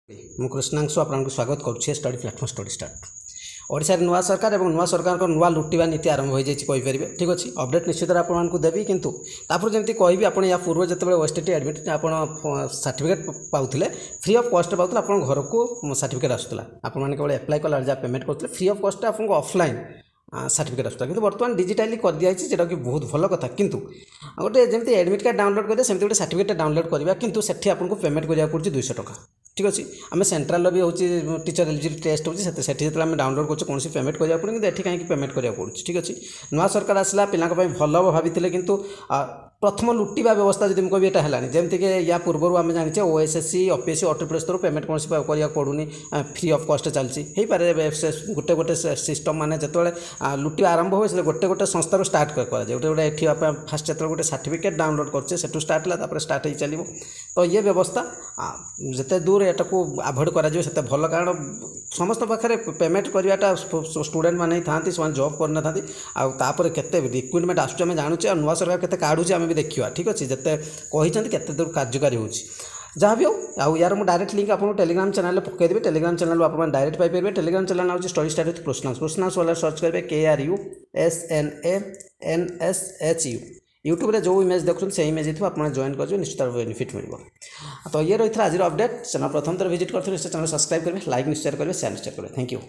ମୁଁ कृष्णांशु आपको स्वागत करुच्छे study platform study start Odisha नुआ सरकार और नुआ सरकार नुआ लुटिवा नीति आरंभ हो जाए ठीक अच्छे अपडेट निश्चित आपको देवी किंतु तापर जमी कहि आप या पूर्व जो ओएसटीटी एडमिट आप सर्टिफिकेट पाते फ्री ऑफ कॉस्ट पाते आप घर को सर्टिफिकेट आसूला आपने केवल एप्लाई कला जहाँ पेमेंट करते फ्री ऑफ कॉस्ट आपको ऑफलाइन सर्टिफिकेट आसूला कि बर्तमान डिजिटाली कर दिखाई जोटा कि बहुत भल कथा किंतु गोटे जमी एडमिट कार्ड डाउनलोड करेंगे सेमती गोटे सर्टिफिकेट डाउनलोड करवा किंतु सेठी आपको पेमेंट करा पड़े 200 टका ठीक अच्छे आम सेंट्रल भी हो टीचर एलिजिबिलिटी टेस्ट होती जो डाउनलोड कर कौन पेमेंट करा पड़े कि कहीं पेमेंट करा पड़े ठीक अच्छे नुआ सरकार आसला पिला भल भाई किंतु प्रथम लुटिवा व्यवस्था जब मुझे यहाँ है जमीक या पूर्व आम जाने ओएसएससी ओपीएससी अटोपी स्तर पेमेंट कौन करा पड़ूनी फ्री ऑफ कॉस्ट चलती पारे गोटे गोटे सिस्टम माने जो लुटिवा आरंभ हुए से गोटे गोटे संस्थार स्टार्ट कर गोटे गोटे ये फास्ट जो गोटे सर्टिफिकेट डाउनलोड करचे से स्टार्ट है स्टार्ट हो चलो तो ये व्यवस्था जिते दूर यहाँ को आभोड कर भल कारण समस्त पाखे पेमेंट करवाटा स्टूडेंट मैंने था जॉब करना था आउे के रिक्रुटमेंट आसमें जानूचे नुआ सरकार के काढ़ुचे आम भी देखा ठीक अच्छे जिते कही के दूर कार्यकारी हो जहाँ भी हो यार मुझे डायरेक्ट लिंक आपको टेलीग्राम चैनल पकईदेवी टेलीग्राम चैनल आप डायरेक्ट पाइपर टेलीग्राम चैनल हूँ स्टडी स्टार्ट कृष्णांश वाला सर्च करेंगे KRUSNANSHU यूट्यूब रे जो इमेज देखते से इमेज थी आप जॉइन कर निश्चित बेनिफिट मिल तो ये रही था आज अपडेट चैनल प्रथम थर विजिट करते चैनल सब्सक्राइब करेंगे लाइक निश्चय करेंगे शेयर निश्चय करेंगे थैंक यू।